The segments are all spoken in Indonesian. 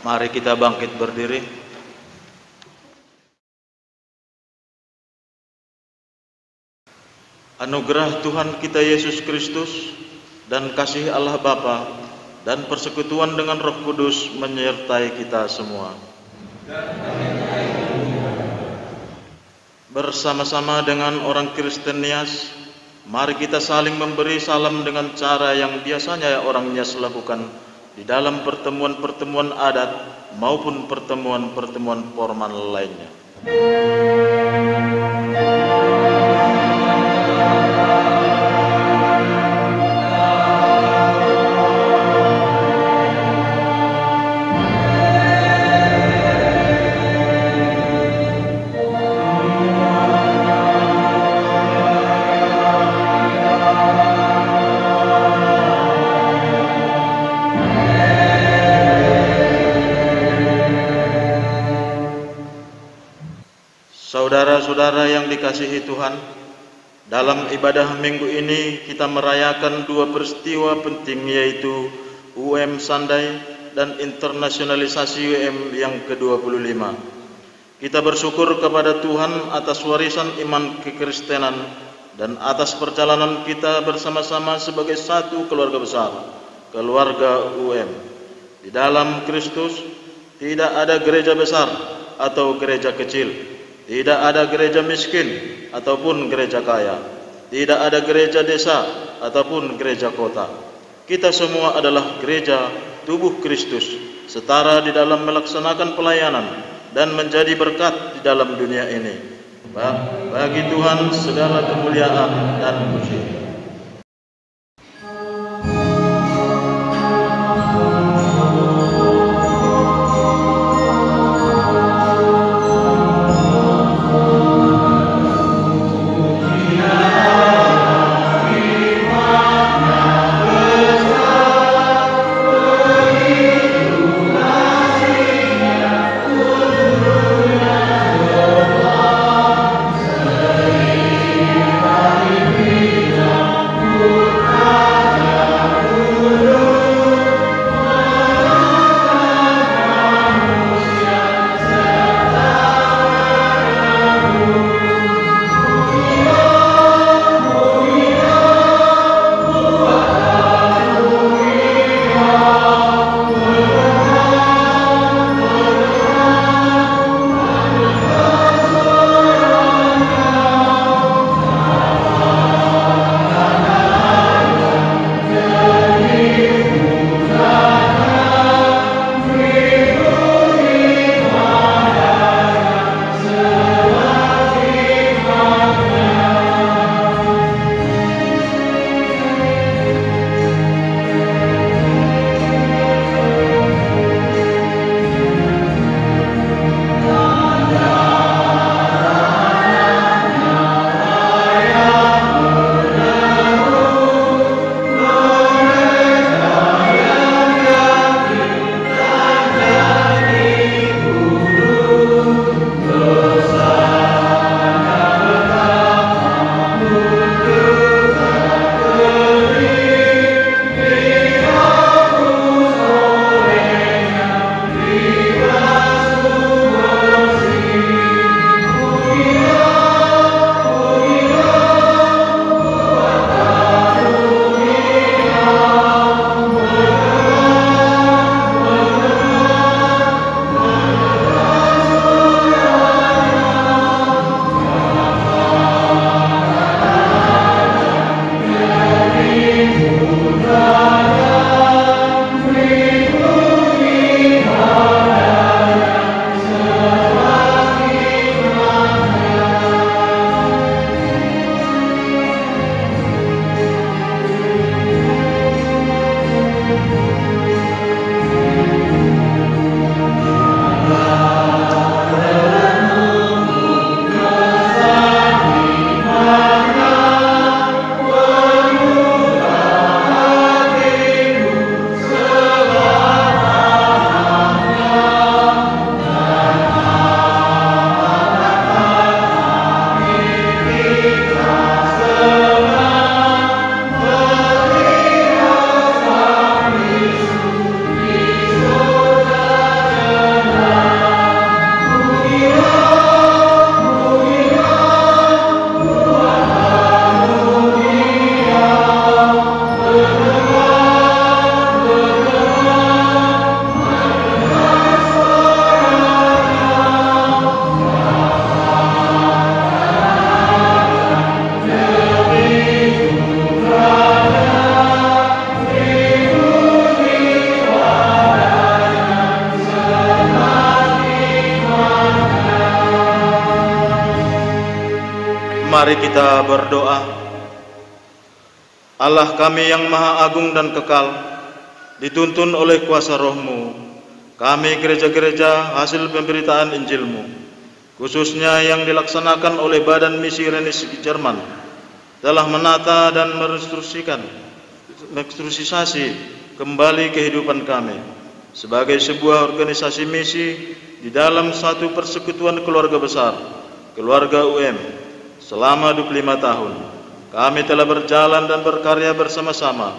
Mari kita bangkit berdiri. Anugerah Tuhan kita Yesus Kristus dan kasih Allah Bapa dan persekutuan dengan Roh Kudus menyertai kita semua. Bersama-sama dengan orang Kristen Nias, mari kita saling memberi salam dengan cara yang biasanya orang Nias lakukan di dalam pertemuan-pertemuan adat maupun pertemuan-pertemuan formal lainnya. Saudara-saudara yang dikasihi Tuhan, dalam ibadah minggu ini kita merayakan dua peristiwa penting, yaitu UM Sandai dan internasionalisasi UM yang ke-25. Kita bersyukur kepada Tuhan atas warisan iman kekristenan dan atas perjalanan kita bersama-sama sebagai satu keluarga besar, keluarga UM. Di dalam Kristus tidak ada gereja besar atau gereja kecil. Tidak ada gereja miskin ataupun gereja kaya. Tidak ada gereja desa ataupun gereja kota. Kita semua adalah gereja tubuh Kristus, setara di dalam melaksanakan pelayanan dan menjadi berkat di dalam dunia ini. Bagi Tuhan segala kemuliaan dan puji. Yeah. Mari kita berdoa. Allah kami yang maha agung dan kekal, dituntun oleh kuasa roh-Mu, kami gereja-gereja hasil pemberitaan Injil-Mu, khususnya yang dilaksanakan oleh Badan Misi Renis Jerman, telah menata dan menstrukturisasi kembali kehidupan kami sebagai sebuah organisasi misi di dalam satu persekutuan keluarga besar, keluarga UM. Selama 25 tahun kami telah berjalan dan berkarya bersama-sama.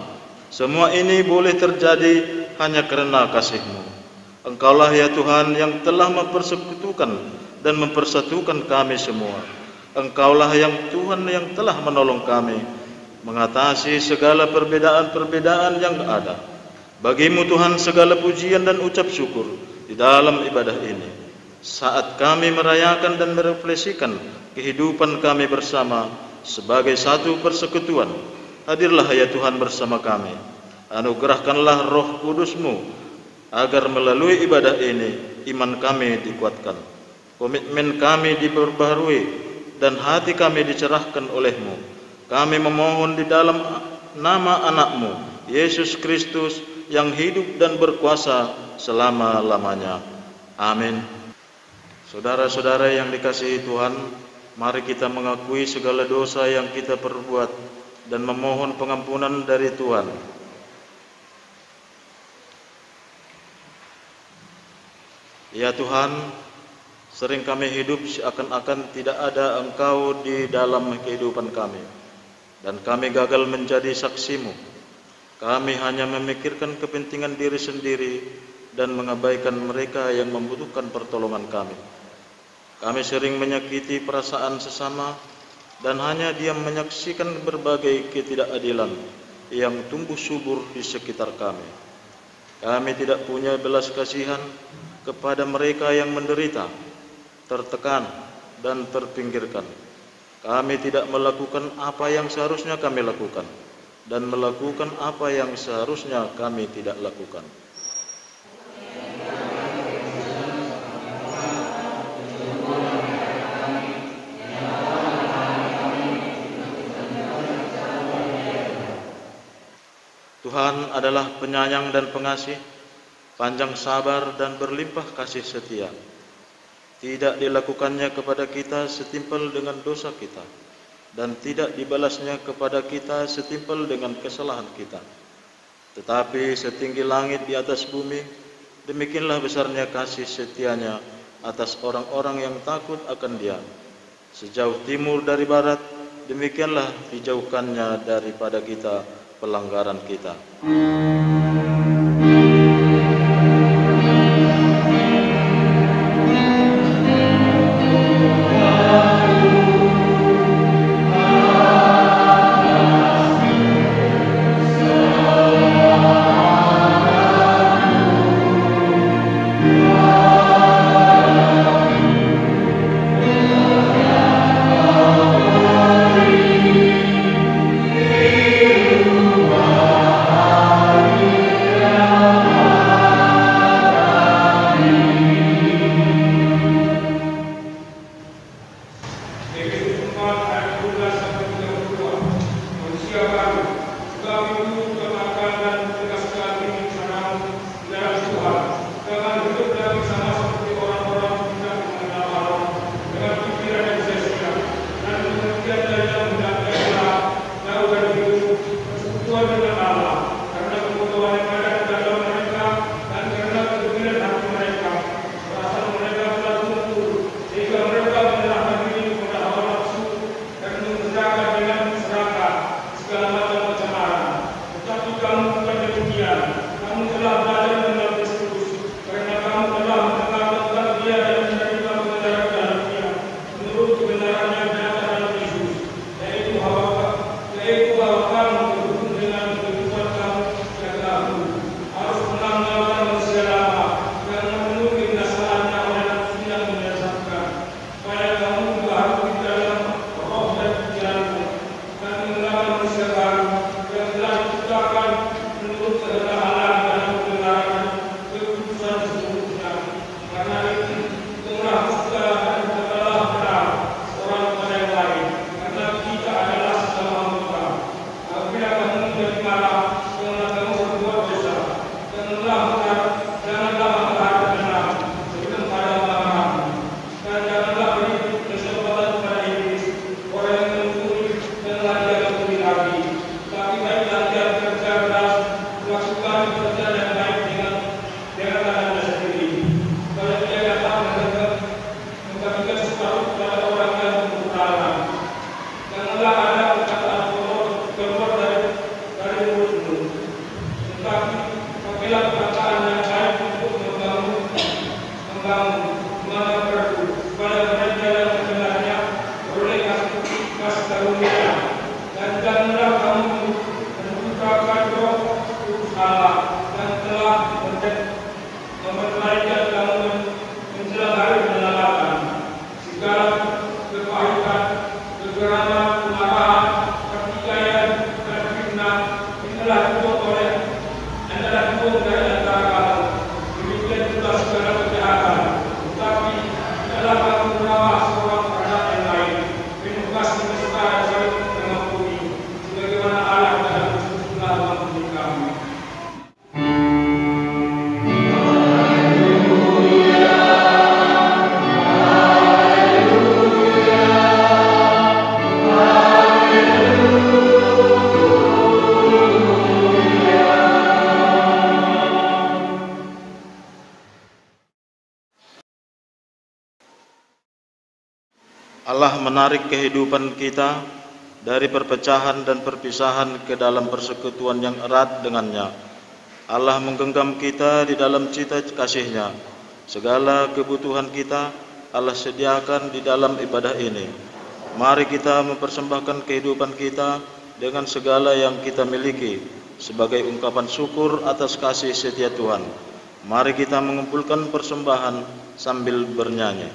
Semua ini boleh terjadi hanya karena kasih-Mu. Engkaulah ya Tuhan yang telah mempersekutukan dan mempersatukan kami semua. Engkaulah yang Tuhan yang telah menolong kami mengatasi segala perbedaan-perbedaan yang ada. Bagi-Mu Tuhan segala pujian dan ucap syukur di dalam ibadah ini. Saat kami merayakan dan merefleksikan kehidupan kami bersama sebagai satu persekutuan, hadirlah ya Tuhan bersama kami. Anugerahkanlah Roh Kudus-Mu agar melalui ibadah ini iman kami dikuatkan, komitmen kami diperbaharui, dan hati kami dicerahkan oleh-Mu. Kami memohon di dalam nama anak-Mu, Yesus Kristus, yang hidup dan berkuasa selama-lamanya. Amin. Saudara-saudara yang dikasihi Tuhan, mari kita mengakui segala dosa yang kita perbuat dan memohon pengampunan dari Tuhan. Ya Tuhan, sering kami hidup seakan-akan tidak ada Engkau di dalam kehidupan kami, dan kami gagal menjadi saksi-Mu. Kami hanya memikirkan kepentingan diri sendiri dan mengabaikan mereka yang membutuhkan pertolongan kami. Kami sering menyakiti perasaan sesama dan hanya diam menyaksikan berbagai ketidakadilan yang tumbuh subur di sekitar kami. Kami tidak punya belas kasihan kepada mereka yang menderita, tertekan, dan terpinggirkan. Kami tidak melakukan apa yang seharusnya kami lakukan, dan melakukan apa yang seharusnya kami tidak lakukan. Tuhan adalah penyayang dan pengasih, panjang sabar dan berlimpah kasih setia. Tidak dilakukannya kepada kita setimpal dengan dosa kita, dan tidak dibalasnya kepada kita setimpal dengan kesalahan kita. Tetapi setinggi langit di atas bumi, demikianlah besarnya kasih setianya atas orang-orang yang takut akan Dia. Sejauh timur dari barat, demikianlah dijauhkannya daripada kita pelanggaran kita. dan janganlah kamu mendustakan Roh Kudus Allah yang telah memperlarikan kamu menjelang hari penyelamatan. Segala kepahitan, kegeraman, kemarahan, pertikaian, dan fitnah adalah dibuang dari antara kamu. Demikian juga segala kejahatan. Tetapi adalah kamu merawat seorang terhadap yang lain, penuh kasih mesra dan saling mengampuni, sebagaimana Allah dalam Kristus telah mengampuni kamu. Allah menarik kehidupan kita dari perpecahan dan perpisahan ke dalam persekutuan yang erat dengannya. Allah menggenggam kita di dalam cita kasih-Nya. Segala kebutuhan kita Allah sediakan di dalam ibadah ini. Mari kita mempersembahkan kehidupan kita dengan segala yang kita miliki sebagai ungkapan syukur atas kasih setia Tuhan. Mari kita mengumpulkan persembahan sambil bernyanyi.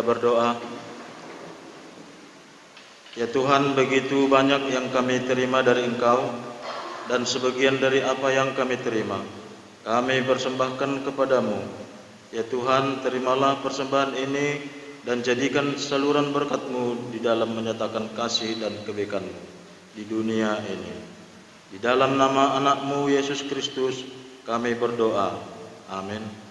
kita berdoa. Ya Tuhan, begitu banyak yang kami terima dari Engkau, dan sebagian dari apa yang kami terima kami persembahkan kepadamu. Ya Tuhan, terimalah persembahan ini dan jadikan saluran berkat-Mu di dalam menyatakan kasih dan kebaikan-Mu di dunia ini. Di dalam nama anak-Mu Yesus Kristus kami berdoa. Amin.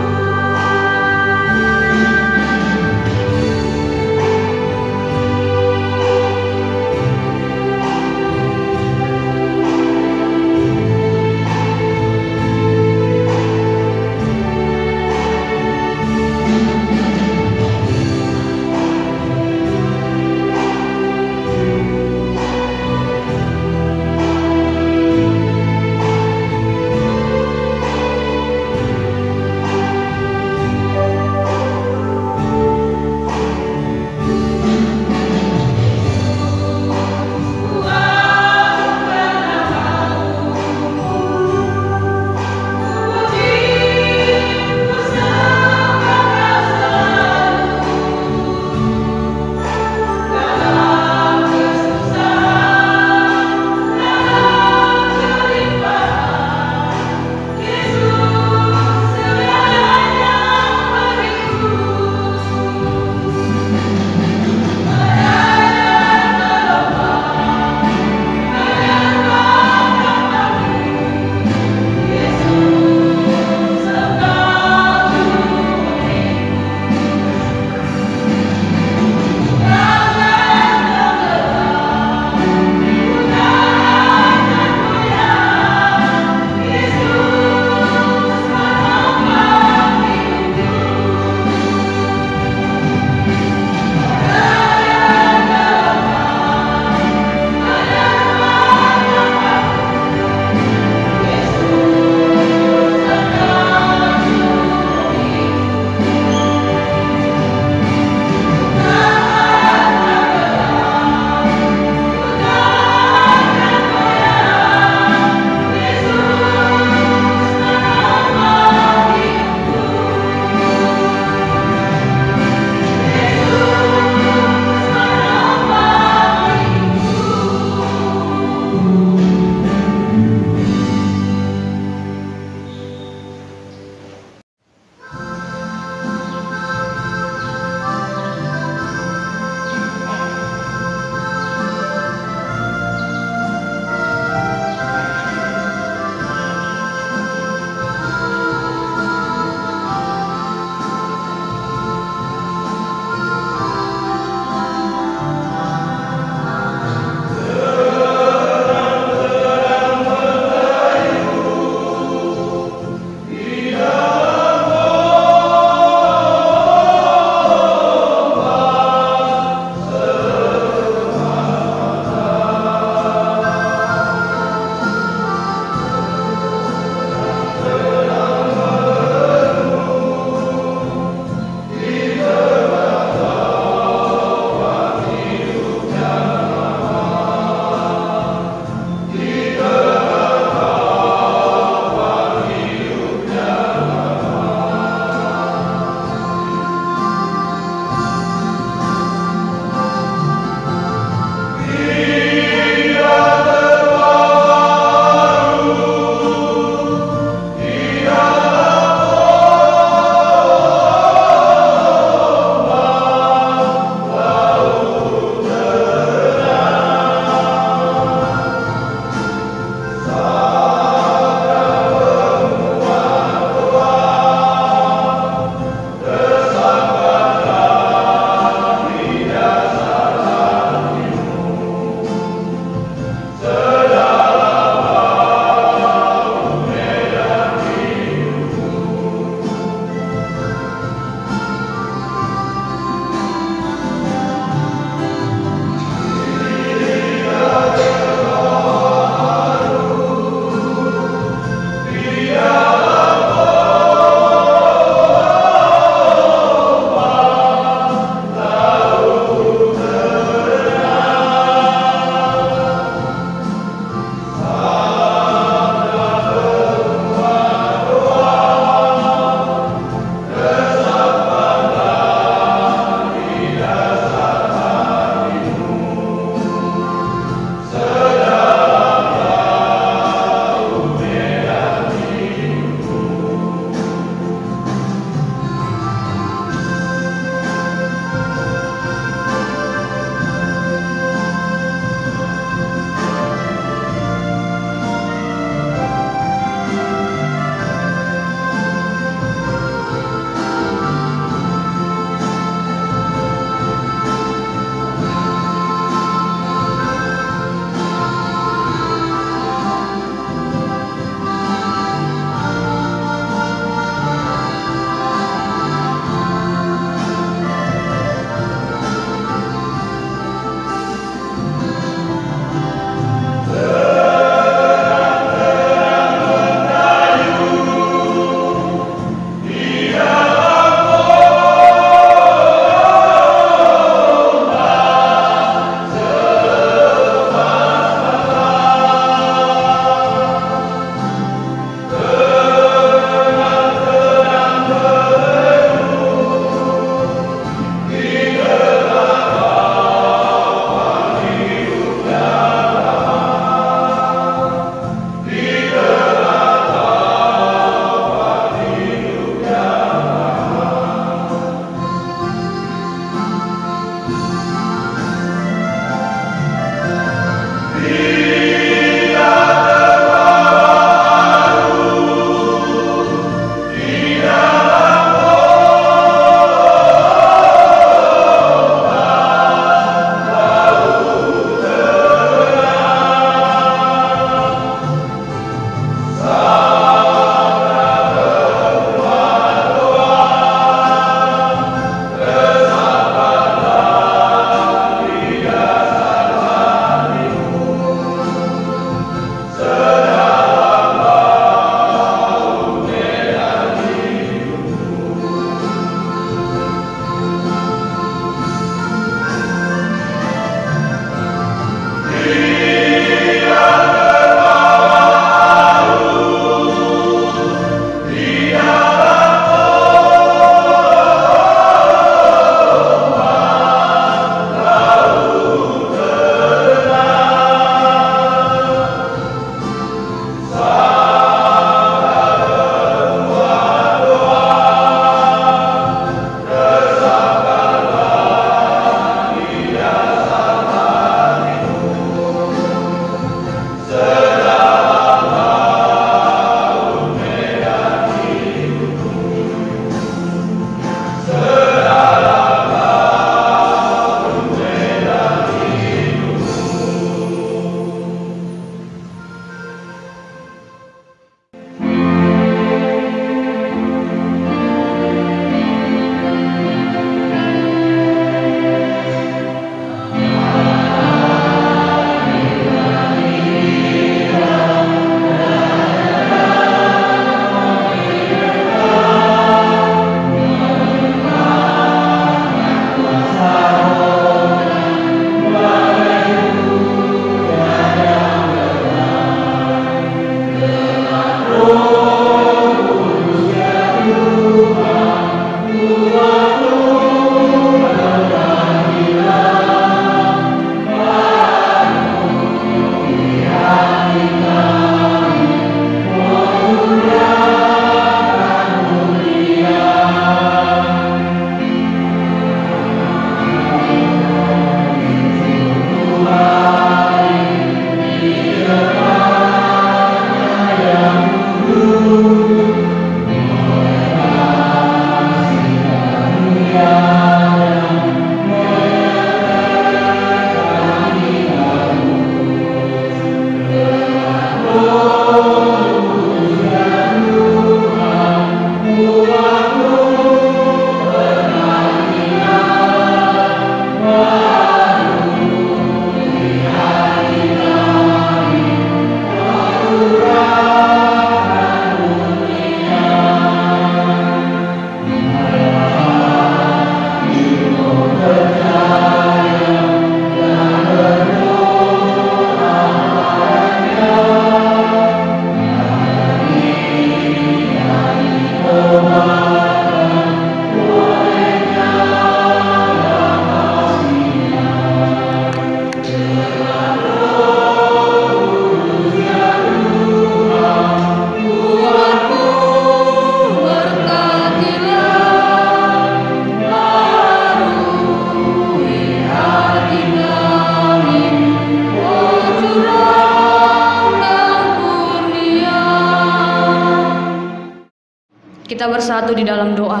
kita bersatu di dalam doa.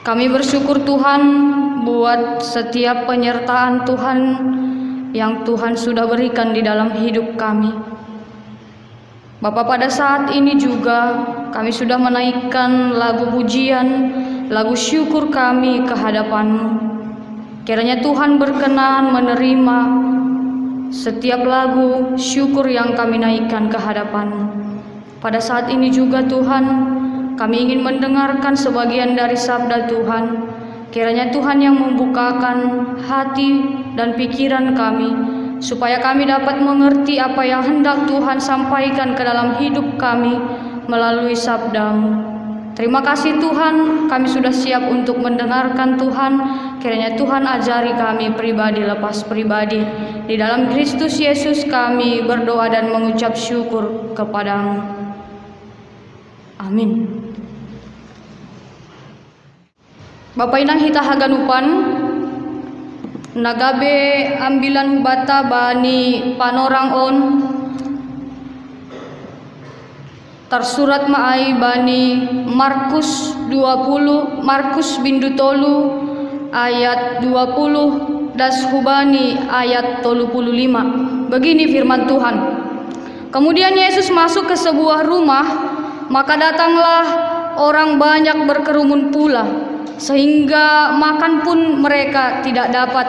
Kami bersyukur Tuhan buat setiap penyertaan Tuhan yang Tuhan sudah berikan di dalam hidup kami. Bapa, pada saat ini juga kami sudah menaikkan lagu pujian, lagu syukur kami ke hadapan-Mu. Kiranya Tuhan berkenan menerima setiap lagu syukur yang kami naikkan ke hadapan-Mu. Pada saat ini juga Tuhan, kami ingin mendengarkan sebagian dari sabda Tuhan. Kiranya Tuhan yang membukakan hati dan pikiran kami, supaya kami dapat mengerti apa yang hendak Tuhan sampaikan ke dalam hidup kami melalui sabda-Mu. Terima kasih Tuhan, kami sudah siap untuk mendengarkan Tuhan. Kiranya Tuhan ajari kami pribadi lepas pribadi. Di dalam Kristus Yesus kami berdoa dan mengucap syukur kepada-Mu. Amin. Bapak inang hita haganupan, nagabe ambilan hubata bani panorang on, tersurat maai bani Markus 20, Markus bindu tolu ayat 20 das hubani ayat 35. Begini firman Tuhan. Kemudian Yesus masuk ke sebuah rumah, maka datanglah orang banyak berkerumun pula, sehingga makan pun mereka tidak dapat.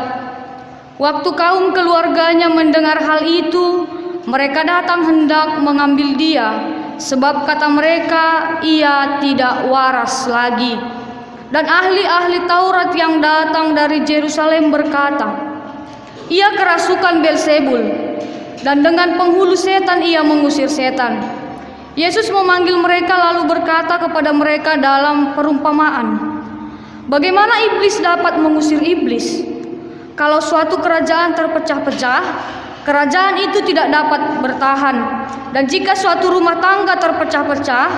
Waktu kaum keluarganya mendengar hal itu, mereka datang hendak mengambil dia, sebab kata mereka, ia tidak waras lagi. Dan ahli-ahli Taurat yang datang dari Yerusalem berkata, ia kerasukan Beelzebul, dan dengan penghulu setan ia mengusir setan. Yesus memanggil mereka lalu berkata kepada mereka dalam perumpamaan, bagaimana iblis dapat mengusir iblis? Kalau suatu kerajaan terpecah-pecah, kerajaan itu tidak dapat bertahan. Dan jika suatu rumah tangga terpecah-pecah,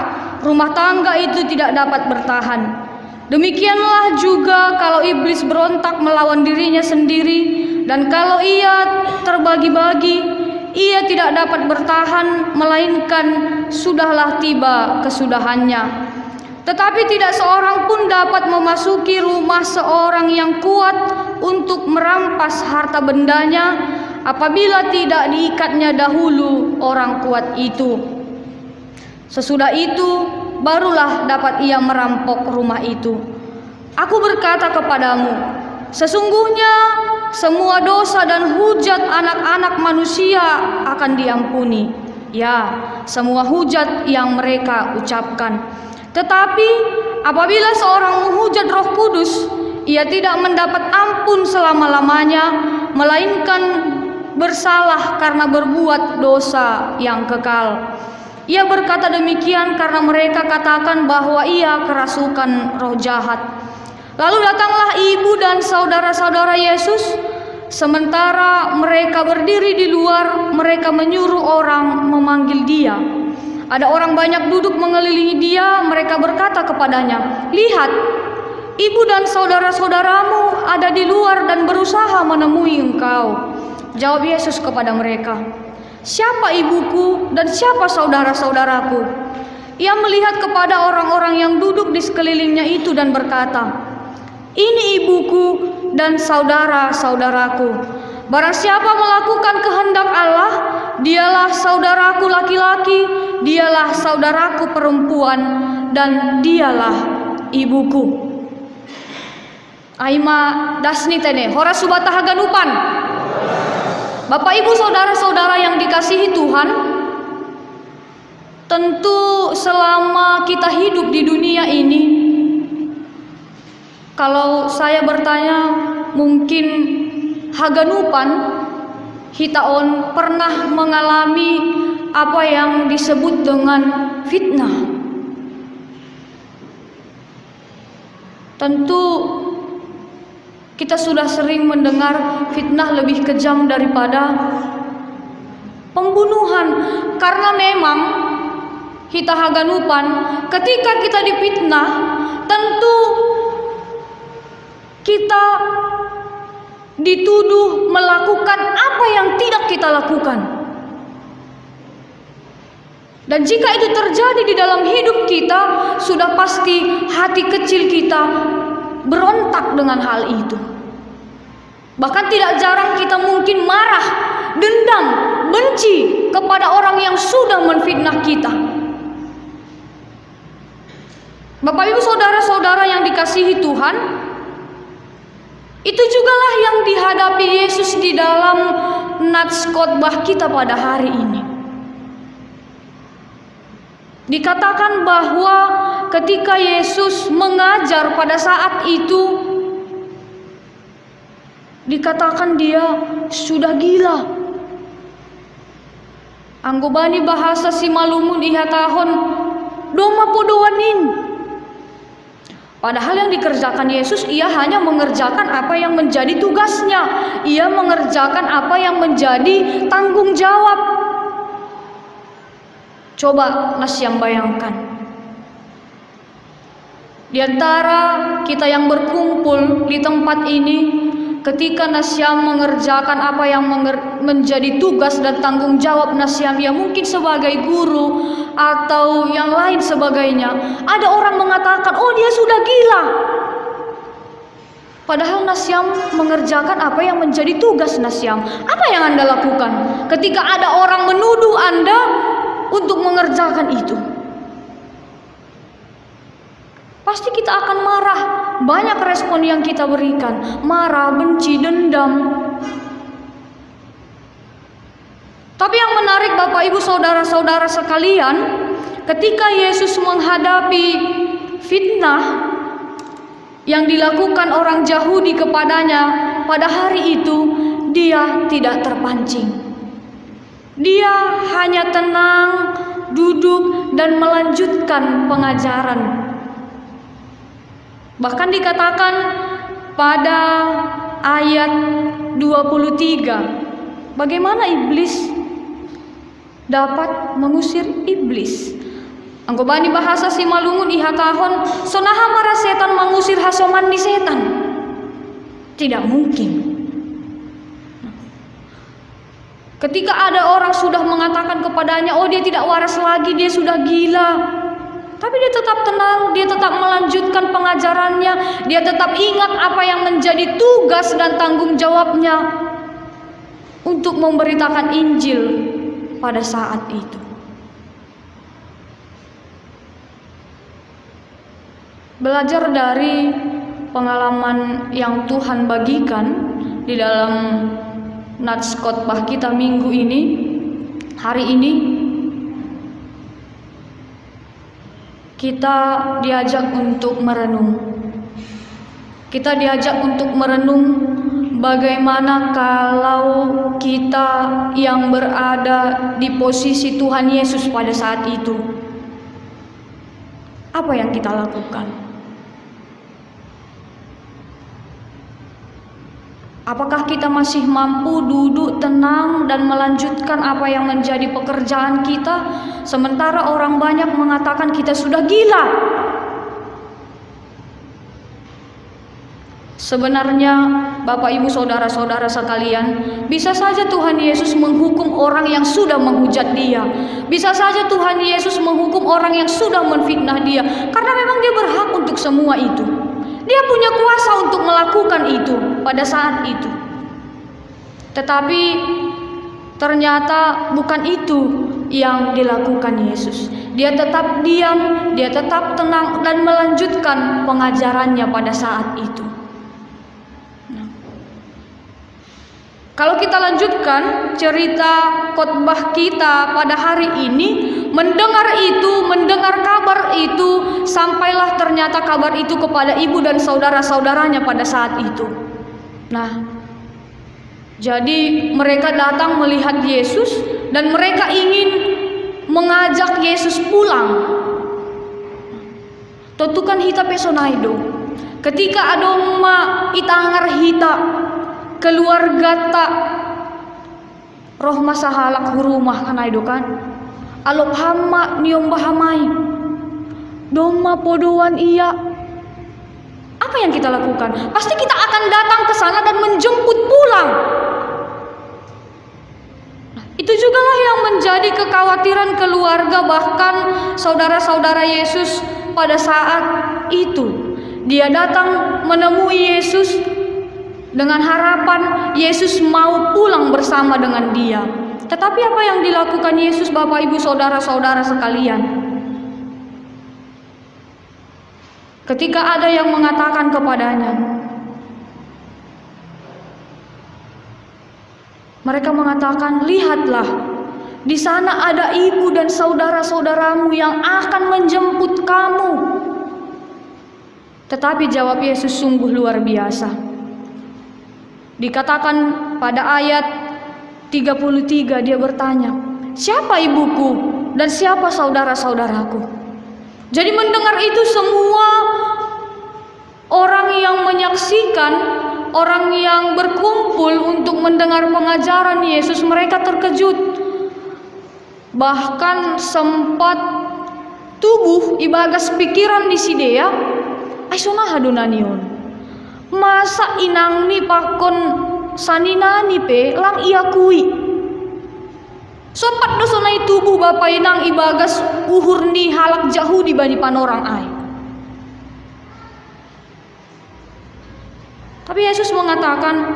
rumah tangga itu tidak dapat bertahan. Demikianlah juga kalau iblis berontak melawan dirinya sendiri, dan kalau ia terbagi-bagi, ia tidak dapat bertahan, melainkan sudahlah tiba kesudahannya. Tetapi tidak seorang pun dapat memasuki rumah seorang yang kuat untuk merampas harta bendanya apabila tidak diikatnya dahulu orang kuat itu. Sesudah itu barulah dapat ia merampok rumah itu. Aku berkata kepadamu, sesungguhnya semua dosa dan hujat anak-anak manusia akan diampuni, ya, semua hujat yang mereka ucapkan. Tetapi apabila seorang menghujat Roh Kudus, ia tidak mendapat ampun selama-lamanya, melainkan bersalah karena berbuat dosa yang kekal. Ia berkata demikian karena mereka katakan bahwa ia kerasukan roh jahat. Lalu datanglah ibu dan saudara-saudara Yesus. Sementara mereka berdiri di luar, mereka menyuruh orang memanggil dia. Ada orang banyak duduk mengelilingi dia. Mereka berkata kepadanya, lihat, ibu dan saudara-saudaramu ada di luar dan berusaha menemui engkau. Jawab Yesus kepada mereka, siapa ibuku dan siapa saudara-saudaraku? Ia melihat kepada orang-orang yang duduk di sekelilingnya itu dan berkata, ini ibuku dan saudara-saudaraku. Barang siapa melakukan kehendak Allah, dialah saudaraku laki-laki, dialah saudaraku perempuan, dan dialah ibuku. Aima dasni tene, hora subata haganupan. Bapak ibu saudara-saudara yang dikasihi Tuhan, tentu selama kita hidup di dunia ini, kalau saya bertanya, mungkin haganupan hitaon pernah mengalami apa yang disebut dengan fitnah. Tentu kita sudah sering mendengar fitnah lebih kejam daripada pembunuhan. Karena memang hita haganupan, ketika kita difitnah, tentu kita dituduh melakukan apa yang tidak kita lakukan. Dan jika itu terjadi di dalam hidup kita, sudah pasti hati kecil kita berontak dengan hal itu. Bahkan tidak jarang kita mungkin marah, dendam, benci kepada orang yang sudah menfitnah kita. Bapak Ibu saudara-saudara yang dikasihi Tuhan, itu jugalah yang dihadapi Yesus di dalam nats khotbah kita pada hari ini. Dikatakan bahwa ketika Yesus mengajar pada saat itu, dikatakan dia sudah gila. Anggobani bahasa si malumun ihatahon doma podoanin. Padahal yang dikerjakan Yesus, ia hanya mengerjakan apa yang menjadi tugasnya. Ia mengerjakan apa yang menjadi tanggung jawab. Coba Nasyam bayangkan, di antara kita yang berkumpul di tempat ini, ketika Nasyam mengerjakan apa yang menjadi tugas dan tanggung jawab Nasyam, ya mungkin sebagai guru atau yang lain sebagainya, ada orang mengatakan, oh dia sudah gila. Padahal Nasyam mengerjakan apa yang menjadi tugas Nasyam. Apa yang Anda lakukan ketika ada orang menuduh Anda untuk mengerjakan itu? Pasti kita akan marah. Banyak respon yang kita berikan, marah, benci, dendam. Tapi yang menarik Bapak Ibu saudara-saudara sekalian, ketika Yesus menghadapi fitnah yang dilakukan orang Yahudi kepadanya pada hari itu, dia tidak terpancing. Dia hanya tenang, duduk dan melanjutkan pengajaran. Bahkan dikatakan pada ayat 23, bagaimana iblis dapat mengusir iblis? Anggobani bahasa si malungun ihatahon sonaha mara setan mengusir hasoman di setan. Tidak mungkin. Ketika ada orang sudah mengatakan kepadanya, oh dia tidak waras lagi, dia sudah gila, tapi dia tetap tenang, dia tetap melanjutkan pengajarannya, dia tetap ingat apa yang menjadi tugas dan tanggung jawabnya untuk memberitakan Injil pada saat itu. Belajar dari pengalaman yang Tuhan bagikan di dalam nats khotbah kita minggu ini, hari ini, kita diajak untuk merenung. Kita diajak untuk merenung bagaimana kalau kita yang berada di posisi Tuhan Yesus pada saat itu. Apa yang kita lakukan? Apakah kita masih mampu duduk tenang dan melanjutkan apa yang menjadi pekerjaan kita, sementara orang banyak mengatakan kita sudah gila? Sebenarnya Bapak Ibu saudara-saudara sekalian, bisa saja Tuhan Yesus menghukum orang yang sudah menghujat dia. Bisa saja Tuhan Yesus menghukum orang yang sudah menfitnah dia, karena memang dia berhak untuk semua itu. Dia punya kuasa untuk melakukan itu pada saat itu. Tetapi ternyata bukan itu yang dilakukan Yesus. Dia tetap diam, dia tetap tenang dan melanjutkan pengajarannya pada saat itu. Kalau kita lanjutkan cerita khotbah kita pada hari ini, mendengar kabar itu, sampailah ternyata kabar itu kepada ibu dan saudara-saudaranya pada saat itu. Nah, jadi mereka datang melihat Yesus dan mereka ingin mengajak Yesus pulang. Totukan hita pesonaido. Ketika adoma itangar hita keluarga tak roh masahalak hurumah kanaido kan, alop hama niom bahamai doma podoan iya. Apa yang kita lakukan? Pasti kita akan datang ke sana dan menjemput pulang. Nah, itu jugalah yang menjadi terjadi kekhawatiran keluarga, bahkan saudara-saudara Yesus pada saat itu. Dia datang menemui Yesus dengan harapan Yesus mau pulang bersama dengan dia. Tetapi apa yang dilakukan Yesus, Bapak Ibu saudara-saudara sekalian? Ketika ada yang mengatakan kepadanya, mereka mengatakan, "Lihatlah, di sana ada ibu dan saudara-saudaramu yang akan menjemput kamu." Tetapi jawab Yesus sungguh luar biasa. Dikatakan pada ayat 33, dia bertanya, "Siapa ibuku dan siapa saudara-saudaraku?" Jadi mendengar itu semua orang yang menyaksikan, orang yang berkumpul untuk mendengar pengajaran Yesus, mereka terkejut. Bahkan sempat tubuh ibagas pikiran di sidea, "Aisona hadunanion. Masa inang ni pakon saninani pe lang iakui." Sopat dosonai tubuh Bapak inang ibagas uhur ni halak jauh dibanding panorang ai. Tapi Yesus mengatakan,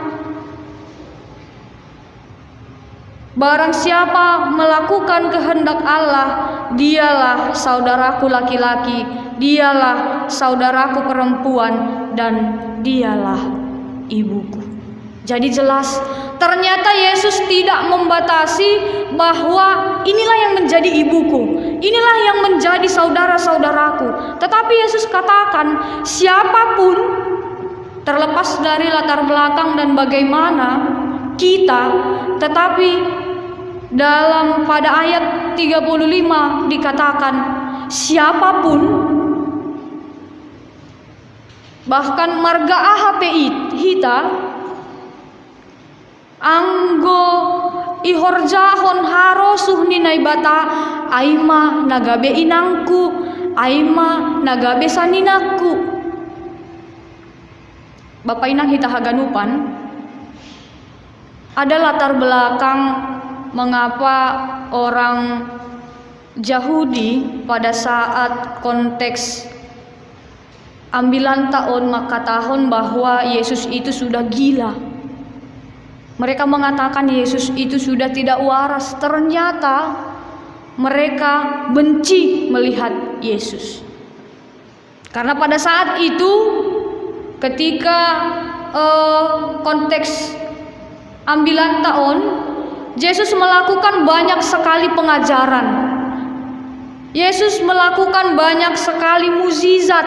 barang siapa melakukan kehendak Allah, dialah saudaraku laki-laki, dialah saudaraku perempuan, dan dialah ibuku. Jadi jelas, ternyata Yesus tidak membatasi bahwa inilah yang menjadi ibuku, inilah yang menjadi saudara-saudaraku. Tetapi Yesus katakan, siapapun, terlepas dari latar belakang dan bagaimana kita, tetapi pada ayat 35 dikatakan, siapapun, bahkan marga ahapeit hita anggo ihorjahon harosuh ni naibata aima nagabe inangku, aima nagabe saninaku. Bapak inang hita haganupan, ada latar belakang mengapa orang Yahudi pada saat konteks ambilan tahun maka tahun bahwa Yesus itu sudah gila. Mereka mengatakan Yesus itu sudah tidak waras. Ternyata mereka benci melihat Yesus. Karena pada saat itu ketika konteks ambilan tahun, Yesus melakukan banyak sekali pengajaran. Yesus melakukan banyak sekali mukjizat.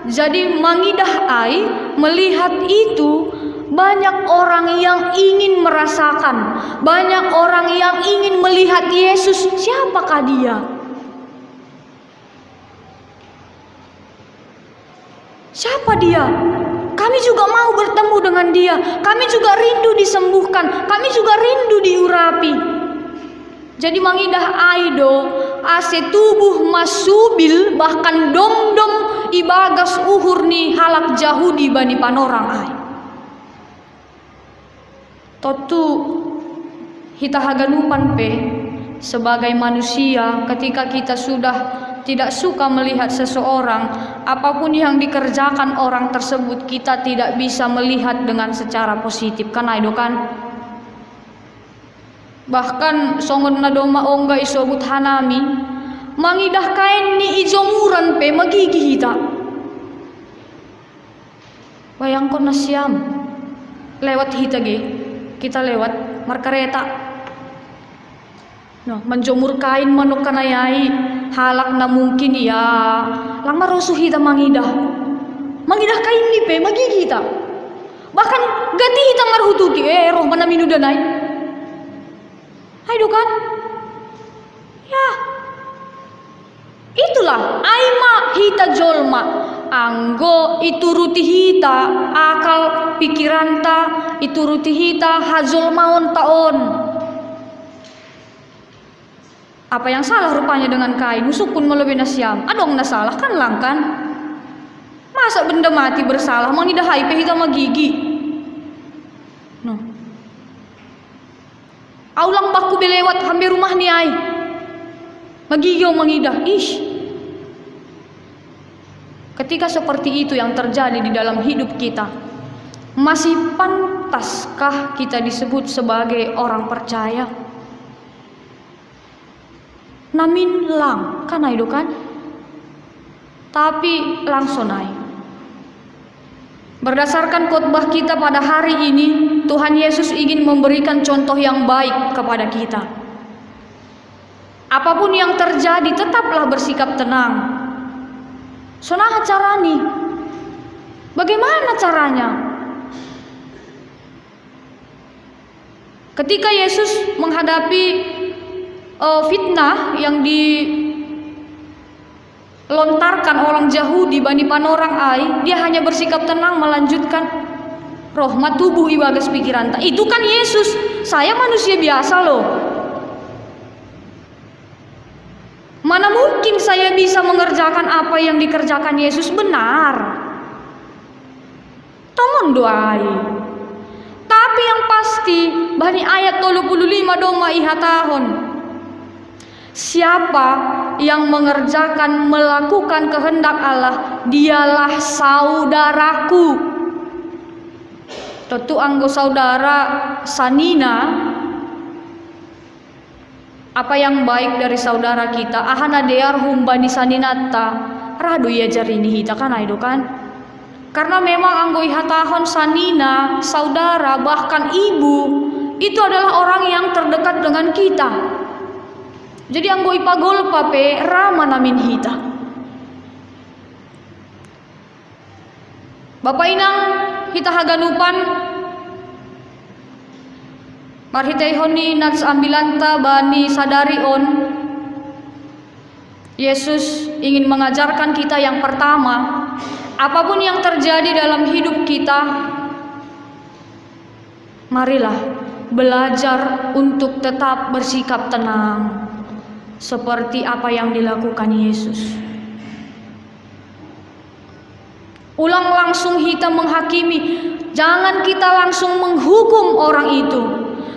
Jadi mangidah ai melihat itu, banyak orang yang ingin merasakan, banyak orang yang ingin melihat Yesus. Siapakah dia? Siapa dia? Kami juga mau bertemu dengan dia. Kami juga rindu disembuhkan. Kami juga rindu diurapi. Jadi mangidah aido ase tubuh masubil, bahkan dom-dom ibagas uhur ni halak Yahudi bani panorang ai. Totu hita haganupan pe sebagai manusia, ketika kita sudah tidak suka melihat seseorang, apapun yang dikerjakan orang tersebut kita tidak bisa melihat dengan secara positif, kan aido kan? Bahkan songon nadoma ongga isobut hanami, mangidah kain ni ijomuran pe magigi hita. Bayangkon na siyam lewat hita ge, kita lewat markareta, no, menjemur kain manuk kanayai halak na mungkin ya lang marusuh hita mangidah kain ni pe magigi hita. Bahkan gati hita marhutuki roh manaminu danay. Ayo kan? Ya, itulah aima hita jolma anggo ituruti hita akal pikiranta, ituruti hita hajolmaon taon. Apa yang salah rupanya dengan kain? Usukun melebih nasyam. Adong na salah kan lang kan? Masa benda mati bersalah mangidahai pe hita magigi? No. Aulang baku belewat hampir rumah ni ai. Magigau mangidah. Ish. Ketika seperti itu yang terjadi di dalam hidup kita, masih pantaskah kita disebut sebagai orang percaya? Namin lang kan itu kan? Tapi langsung naik. Berdasarkan khotbah kita pada hari ini, Tuhan Yesus ingin memberikan contoh yang baik kepada kita. Apapun yang terjadi, tetaplah bersikap tenang. Sonaha carani? Bagaimana caranya? Ketika Yesus menghadapi fitnah yang dilontarkan orang Yahudi bani panorang ai, dia hanya bersikap tenang melanjutkan rahmat tubuh ibagas pikiran. Itu kan Yesus. Saya manusia biasa loh. Mana mungkin saya bisa mengerjakan apa yang dikerjakan Yesus? Benar. Tomon doai. Tapi yang pasti bani ayat 35 doma ihatahon. Siapa yang mengerjakan melakukan kehendak Allah, dialah saudaraku. Tentu anggo saudara sanina. Apa yang baik dari saudara kita, ahana dear humbani saninata, radu ya jarini hita kan itu kan? Karena memang anggo ihatahon sanina, saudara bahkan ibu itu adalah orang yang terdekat dengan kita. Jadi anggo ipagol pape rama namin hita. Bapak inang hita haganupan marhitehoni nats ambilanta bani sadarion. Yesus ingin mengajarkan kita yang pertama, apapun yang terjadi dalam hidup kita, marilah belajar untuk tetap bersikap tenang seperti apa yang dilakukan Yesus. Ulang langsung kita menghakimi, jangan kita langsung menghukum orang itu.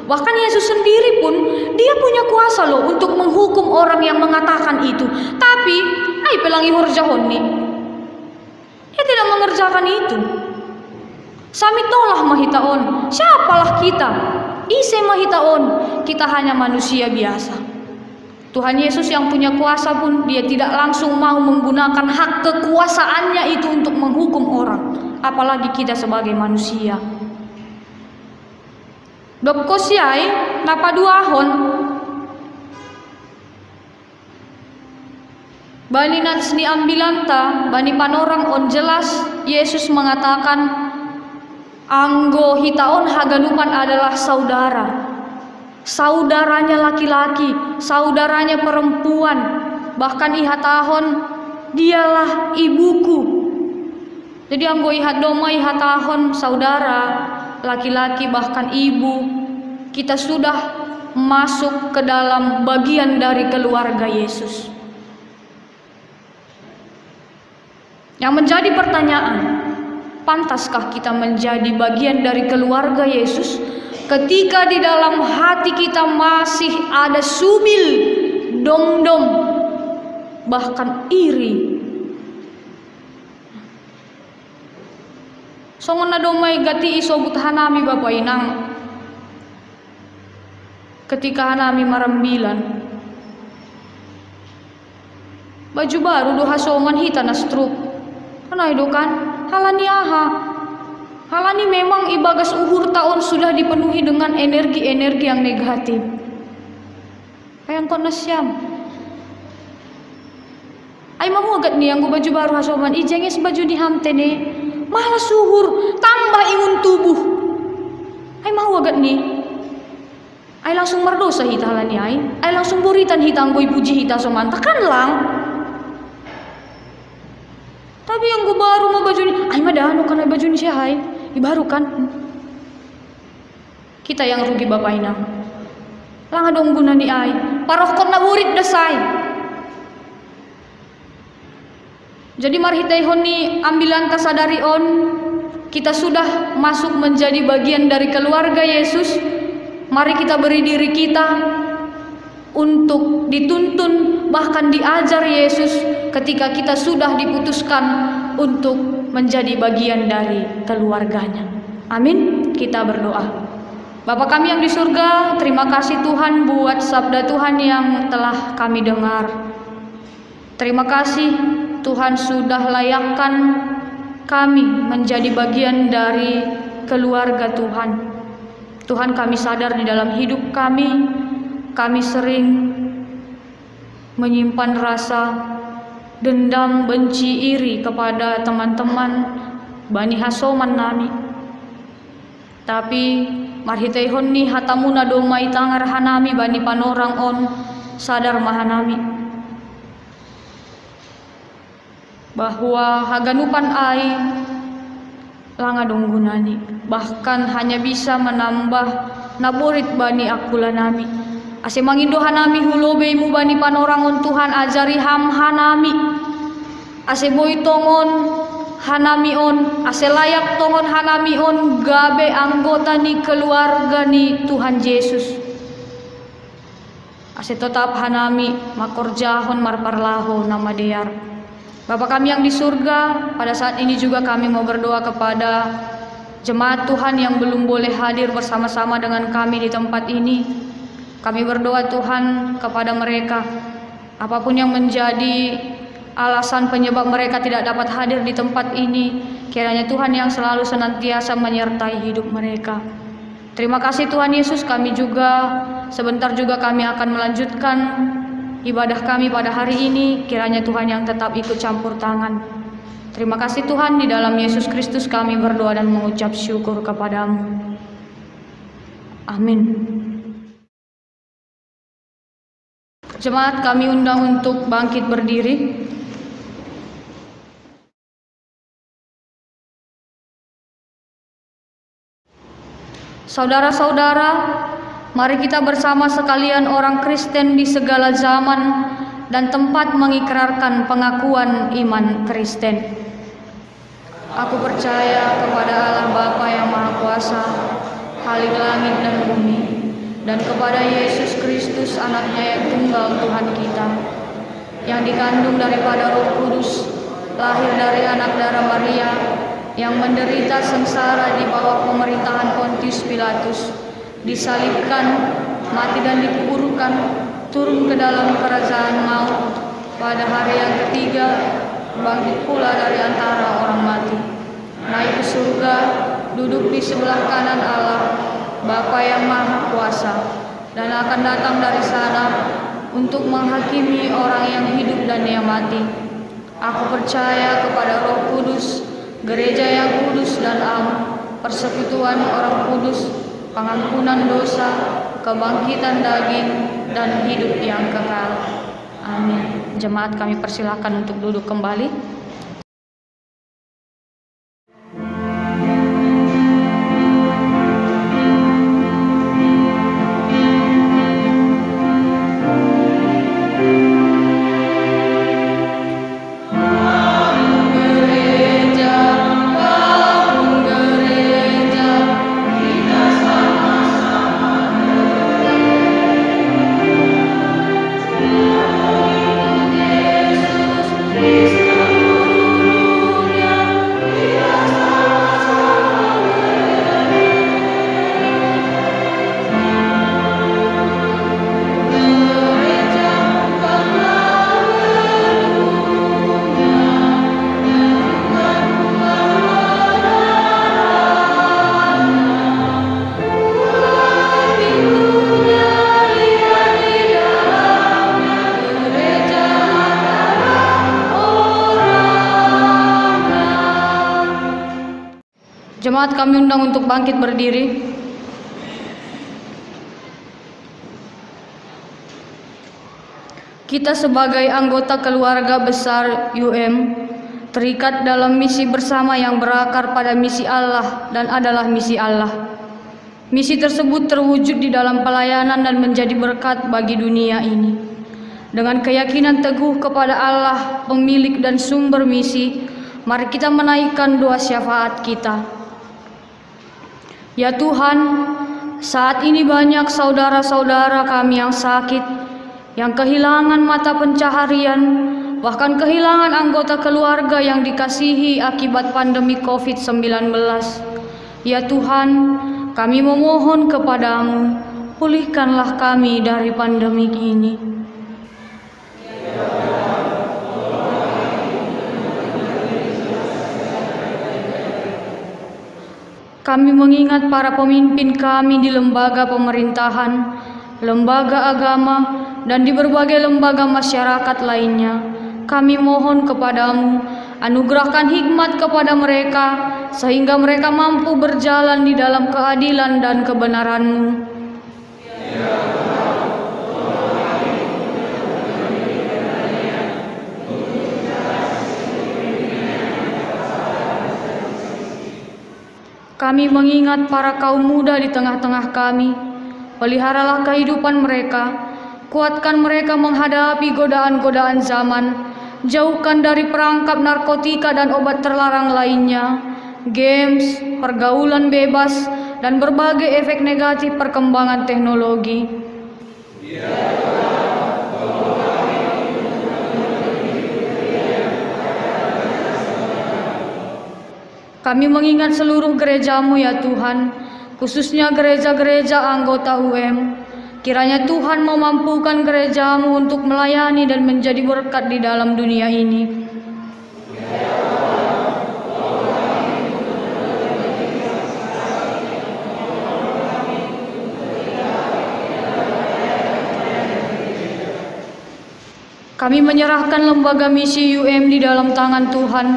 Bahkan Yesus sendiri pun dia punya kuasa loh untuk menghukum orang yang mengatakan itu. Tapi ai pelangi hurjahoni, dia tidak mengerjakan itu. Sami tolah mahitaon, siapalah kita? Ise mahitaon, kita hanya manusia biasa. Tuhan Yesus yang punya kuasa pun dia tidak langsung mau menggunakan hak kekuasaannya itu untuk menghukum orang, apalagi kita sebagai manusia. Dokosiai napaduahon bani natsni ambilanta bani panorang on jelas Yesus mengatakan anggo hitaon haganupan adalah saudara. Saudaranya laki-laki, saudaranya perempuan, bahkan ihatahon dialah ibuku. Jadi anggo ihat doma ihatahon saudara laki-laki bahkan ibu, kita sudah masuk ke dalam bagian dari keluarga Yesus. Yang menjadi pertanyaan, pantaskah kita menjadi bagian dari keluarga Yesus ketika di dalam hati kita masih ada subil, dom-dom, bahkan iri? Songon na domay gati isobut hanami Bapak inang. Ketika hanami marambilan, baju baru doha songon hita na struk. Ano itu kan? Halani aha. Halani memang ibagas uhur tahun sudah dipenuhi dengan energi-energi yang negatif. Ayang kon nasyam. Ay mamugat nih yang baju baru hasoman ijengis baju dihamte nih. Malah suhur, tambah imun tubuh. Ay mau agak nih. Ay langsung merdosa hita halani ay langsung buritan hita anggoy puji hita somanta kan lang. Tapi yang gue baru mau baju ini, ay madano kan ay baju ini siya ay. Baru kan. Kita yang rugi Bapak inang. Lang adong guna ni ay. Paroh kon na burit dasay. Jadi marhitehoni ambilan kasadarion, kita sudah masuk menjadi bagian dari keluarga Yesus. mari kita beri diri kita untuk dituntun, bahkan diajar Yesus ketika kita sudah diputuskan untuk menjadi bagian dari keluarganya. Amin. Kita berdoa. Bapa kami yang di surga, terima kasih Tuhan buat sabda Tuhan yang telah kami dengar. Terima kasih Tuhan sudah layakkan kami menjadi bagian dari keluarga Tuhan. Tuhan, kami sadar di dalam hidup kami sering menyimpan rasa dendam, benci, iri kepada teman-teman Bani Hasoman nami. Tapi marhitehon ni hatamuna domai tangar hanami Bani Panorang on sadar mahanami bahwa haganupan ai langa donggunani, bahkan hanya bisa menambah naborit Bani akula nami. Ase mangindo hanami hulobeimu Bani Panorang on Tuhan, ajari ham hanami ase boy tongon hanami on, ase layak tongon hanami on gabe anggota ni keluarga ni Tuhan Yesus. Ase tetap hanami makorjahon marparlaho nama dear. Bapa kami yang di surga, pada saat ini juga kami mau berdoa kepada jemaat Tuhan yang belum boleh hadir bersama-sama dengan kami di tempat ini. Kami berdoa Tuhan kepada mereka, apapun yang menjadi alasan penyebab mereka tidak dapat hadir di tempat ini, kiranya Tuhan yang selalu senantiasa menyertai hidup mereka. Terima kasih Tuhan Yesus, kami juga sebentar juga kami akan melanjutkan ibadah kami pada hari ini, kiranya Tuhan yang tetap ikut campur tangan. Terima kasih Tuhan, di dalam Yesus Kristus kami berdoa dan mengucap syukur kepadamu. Amin. Jemaat kami undang untuk bangkit berdiri. Saudara-saudara, mari kita bersama sekalian orang Kristen di segala zaman dan tempat mengikrarkan pengakuan iman Kristen. Aku percaya kepada Allah Bapa yang Maha Kuasa, Khalik langit dan bumi, dan kepada Yesus Kristus anaknya yang tunggal Tuhan kita, yang dikandung daripada Roh Kudus, lahir dari anak darah Maria, yang menderita sengsara di bawah pemerintahan Pontius Pilatus, disalibkan, mati dan dikuburkan, turun ke dalam kerajaan maut, pada hari yang ketiga bangkit pula dari antara orang mati, naik ke surga, duduk di sebelah kanan Allah Bapa yang Maha Kuasa, dan akan datang dari sana untuk menghakimi orang yang hidup dan yang mati. Aku percaya kepada Roh Kudus, gereja yang kudus dan am, persekutuan orang kudus, pengampunan dosa, kebangkitan daging, dan hidup yang kekal. Amin. Jemaat kami persilakan untuk duduk kembali. Jemaat kami undang untuk bangkit berdiri. Kita sebagai anggota keluarga besar UM terikat dalam misi bersama yang berakar pada misi Allah dan adalah misi Allah. Misi tersebut terwujud di dalam pelayanan dan menjadi berkat bagi dunia ini. Dengan keyakinan teguh kepada Allah, pemilik dan sumber misi, mari kita menaikkan doa syafaat kita. Ya Tuhan, saat ini banyak saudara-saudara kami yang sakit, yang kehilangan mata pencaharian, bahkan kehilangan anggota keluarga yang dikasihi akibat pandemi COVID-19. Ya Tuhan, kami memohon kepadamu, pulihkanlah kami dari pandemi ini. Kami mengingat para pemimpin kami di lembaga pemerintahan, lembaga agama, dan di berbagai lembaga masyarakat lainnya. Kami mohon kepadamu, anugerahkan hikmat kepada mereka, sehingga mereka mampu berjalan di dalam keadilan dan kebenaran-Mu. Kami mengingat para kaum muda di tengah-tengah kami. Peliharalah kehidupan mereka, kuatkan mereka menghadapi godaan-godaan zaman, jauhkan dari perangkap narkotika dan obat terlarang lainnya, games, pergaulan bebas, dan berbagai efek negatif perkembangan teknologi. Kami mengingat seluruh gereja-Mu ya Tuhan, khususnya gereja-gereja anggota UM. Kiranya Tuhan memampukan gereja-Mu untuk melayani dan menjadi berkat di dalam dunia ini. Kami menyerahkan lembaga misi UM di dalam tangan Tuhan.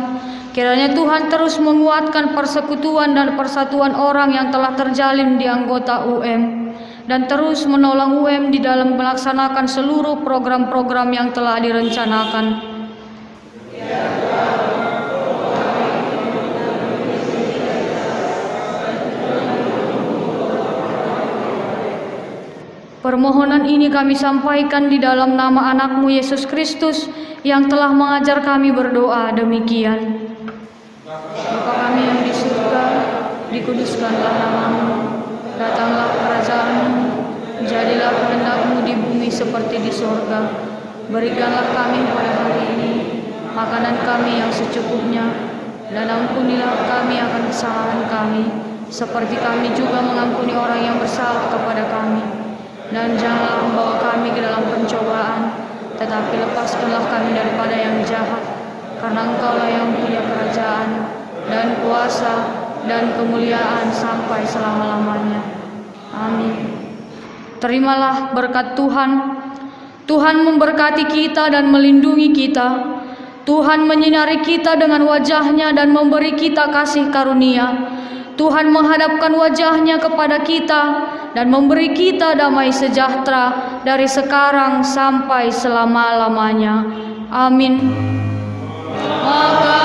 Kiranya Tuhan terus menguatkan persekutuan dan persatuan orang yang telah terjalin di anggota UM, dan terus menolong UM di dalam melaksanakan seluruh program-program yang telah direncanakan. Permohonan ini kami sampaikan di dalam nama anak-Mu Yesus Kristus yang telah mengajar kami berdoa demikian. Bapa kami yang di surga, dikuduskanlah nama-Mu, datanglah kerajaan-Mu, jadilah kehendak-Mu di bumi seperti di surga. Berikanlah kami pada hari ini makanan kami yang secukupnya, dan ampunilah kami akan kesalahan kami, seperti kami juga mengampuni orang yang bersalah kepada kami. Dan janganlah membawa kami ke dalam pencobaan, tetapi lepaskanlah kami daripada yang jahat, karena Engkau-Lah yang punya kerajaan dan kuasa dan kemuliaan sampai selama-lamanya. Amin. Terimalah berkat Tuhan. Tuhan memberkati kita dan melindungi kita. Tuhan menyinari kita dengan wajah-Nya dan memberi kita kasih karunia. Tuhan menghadapkan wajah-Nya kepada kita dan memberi kita damai sejahtera dari sekarang sampai selama-lamanya. Amin. Maka